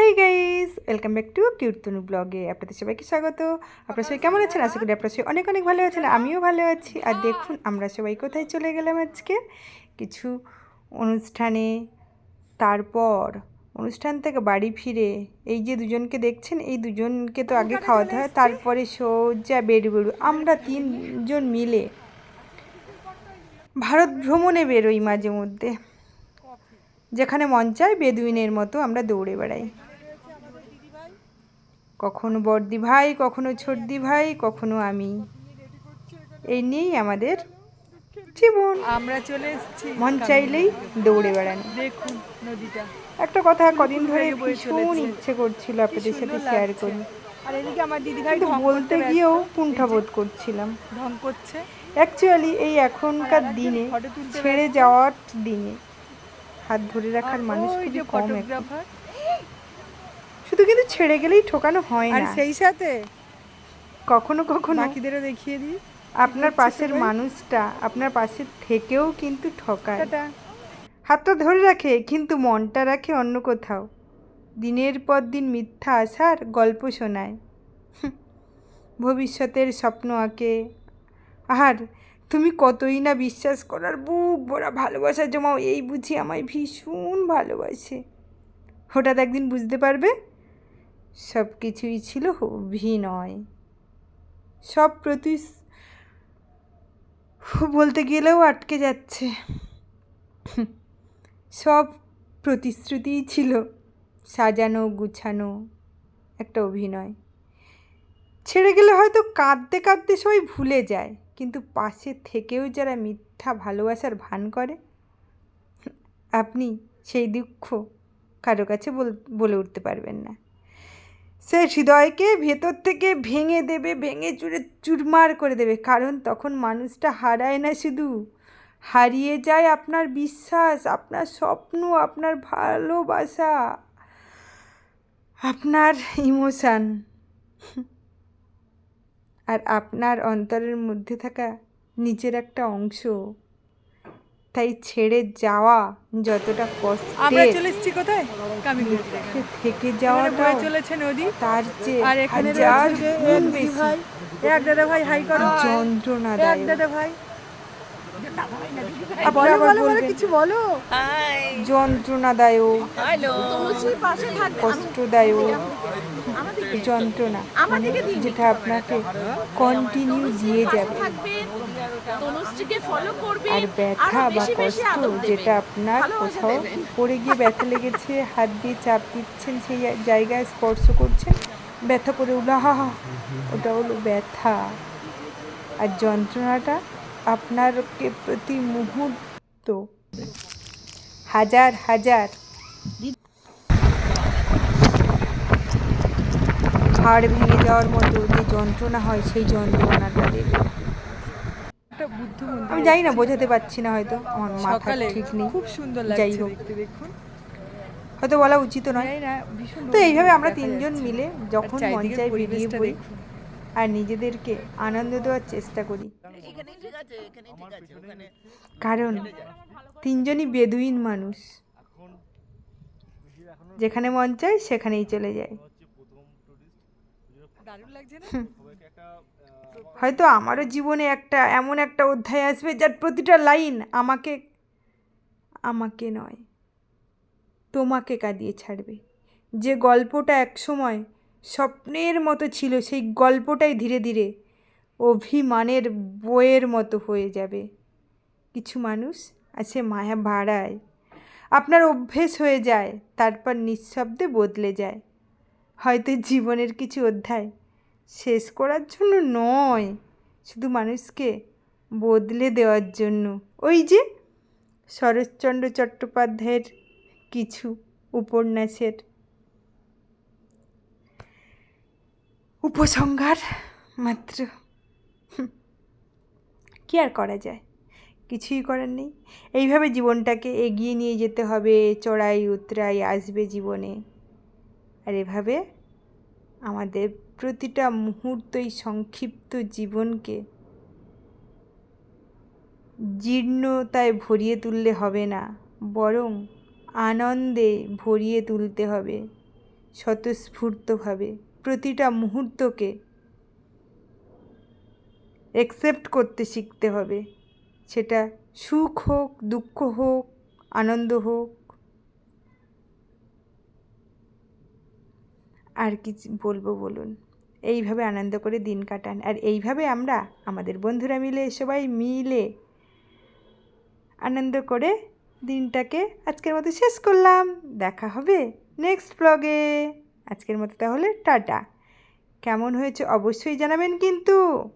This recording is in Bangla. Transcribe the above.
High guys, welcome back to কীর্তনু ব্লগে। আপনাদের সবাইকে স্বাগত। আপনারা সবাই কেমন আছেন? আশা করি আপনারা সবাই অনেক অনেক ভালো আছেন। আমিও ভালো আছি। আর দেখুন আমরা সবাই কোথায় চলে গেলাম আজকে কিছু অনুষ্ঠানে। তারপর অনুষ্ঠান থেকে বাড়ি ফিরে এই যে দুজনকে দেখছেন, এই দুজনকে তো আগে খাওয়াতে হয়, তারপরে সোজা বেরু আমরা তিনজন মিলে ভারত ভ্রমণে বেরোই মাঝে মধ্যে। যেখানে মন চায় বেদুইনের মতো আমরা দৌড়ে বেড়াই। কখনো বড়দি ভাই, কখনো ছোটদি ভাই, কখনো আমি। এই নিয়েই আমাদের জীবন। আমরা চলে এসেছি মন চাইলেই দৌড়ে বেড়ানো। দেখুন নদীটা, একটা কথা কদিন ধরে ভীষণ ইচ্ছে করছিল আপনাদের সাথে শেয়ার করি, আর এদিকে আমার দিদি ভাই কিন্তু বলতে গিয়েও কুণ্ঠাবোধ করছিলাম। ঢং করছে। অ্যাকচুয়ালি এই এখনকার দিনে, ছেড়ে যাওয়ার দিনে হাত ধরে রাখার মানুষ খুবই কম এখন। শুধু কিন্তু ছেড়ে গেলেই ঠকানো হয় আর না, সেই সাথে কখনো কখনো বাকিদেরও দেখিয়ে দিই আপনার পাশের মানুষটা আপনার পাশে থেকেও কিন্তু ঠকায়। টাটা। হাতটা ধরে রাখে কিন্তু মনটা রাখে অন্য কোথাও। দিনের পর দিন মিথ্যা আশার গল্প শোনায়, ভবিষ্যতের স্বপ্ন আঁকে। আর তুমি কতই না বিশ্বাস করার বুক ভরা ভালোবাসা জমাও, এই বুঝি আমায় ভীষণ ভালোবাসে। হঠাৎ একদিন বুঝতে পারবে সব কিছুই ছিল অভিনয়। সব বলতে গেলেও আটকে যাচ্ছে। সব প্রতিশ্রুতিই ছিল সাজানো গুছানো একটা অভিনয়। ছেড়ে গেলে হয়তো কাঁদতে কাঁদতে সবাই ভুলে যায়, কিন্তু পাশে থেকেও যারা মিথ্যা ভালোবাসার ভান করে, আপনি সেই দুঃখ কারো কাছে বলে উঠতে পারবেন না। সে হৃদয়কে ভেতর থেকে ভেঙে দেবে, ভেঙে চুরে চুরমার করে দেবে। কারণ তখন মানুষটা হারায় না, শুধু হারিয়ে যায় আপনার বিশ্বাস, আপনার স্বপ্ন, আপনার ভালোবাসা, আপনার ইমোশান, আর আপনার অন্তরের মধ্যে থাকা নিজের একটা অংশ। তাই ছেড়ে যাওয়া যতটা আমরা কষ্টের, চলে এসেছি কোথায়? থেকে যাওয়াটা চলেছে নদী, তার চেয়ে আর এখানে হাজার গুণ বেশি ভাই, এক দাদা ভাই হাই করো, যন্ত্রণাদায়ক। দাদা ভাই আপনারা আবার বলবেন কিছু বলো। যন্ত্রণাদায়ক, কষ্টদায়ক যন্ত্রণা, যেটা আপনাকে কন্টিনিউ দিয়ে যাবে। আর ব্যথা বা কষ্ট, যেটা আপনার কোথাও পড়ে গিয়ে ব্যথা লেগেছে, হাত দিয়ে চাপ দিচ্ছেন, সেই জায়গায় স্পর্শ করছেন, ব্যথা করে উঠলো, হা, ওটা হলো ব্যথা। আর যন্ত্রণাটা আপনারকে প্রতি মুহূর্ত হাজার হাজার হাড় ভেঙে যাওয়ার মতো যে যন্ত্রণা হয়, সেই যন্ত্রণাটা দেবে। আমি জানি না, বোঝাতে পারছি না, হয়তো আমার মাথা ঠিক নেই, খুব সুন্দর যাই লাগছে হোক, দেখতে, দেখুন। হয়তো বলা উচিত নয়। তো এইভাবে আমরা তিনজন মিলে যখন মন চায় বেরিয়ে পড়ি আর নিজেদেরকে আনন্দ দেওয়ার চেষ্টা করি। কারণ তিনজনই বেদুইন মানুষ, যেখানে মন চায় সেখানেই চলে যায়। হয়তো আমারও জীবনে এমন একটা অধ্যায় আসবে যার প্রতিটা লাইন আমাকে নয়, তোমাকে কাঁদিয়ে ছাড়বে। যে গল্পটা একসময় স্বপ্নের মতো ছিল, সেই গল্পটাই ধীরে ধীরে অভিমানের বইয়ের মতো হয়ে যাবে। কিছু মানুষ আছে মায়া বাড়ায়, আপনার অভ্যেস হয়ে যায়, তারপর নিঃশব্দে বদলে যায়। হয়তো জীবনের কিছু অধ্যায় শেষ করার জন্য নয়, শুধু মানুষকে বদলে দেওয়ার জন্য। ওই যে শরৎচন্দ্র চট্টোপাধ্যায়ের কিছু উপন্যাসের উপসংহার মাত্র। কি আর করা যায়, কিছুই করার নেই। এইভাবে জীবনটাকে এগিয়ে নিয়ে যেতে হবে, চড়াই উতরাই আসবে জীবনে। আর এভাবে আমাদের প্রতিটা মুহূর্তই সংক্ষিপ্ত জীবনকে জীর্ণতায় ভরিয়ে তুললে হবে না, বরং আনন্দে ভরিয়ে তুলতে হবে। স্বতঃস্ফূর্তভাবে প্রতিটা মুহূর্তকে অ্যাকসেপ্ট করতে শিখতে হবে, সেটা সুখ হোক, দুঃখ হোক, আনন্দ হোক। আর কি বলবো বলুন, এইভাবে আনন্দ করে দিন কাটান। আর এইভাবে আমরা আমাদের বন্ধুরা মিলে সবাই মিলে আনন্দ করে দিনটাকে আজকের মতো শেষ করলাম। দেখা হবে নেক্সট ব্লগে। আজকের মতো তাহলে টাটা। কেমন হয়েছে অবশ্যই জানাবেন কিন্তু।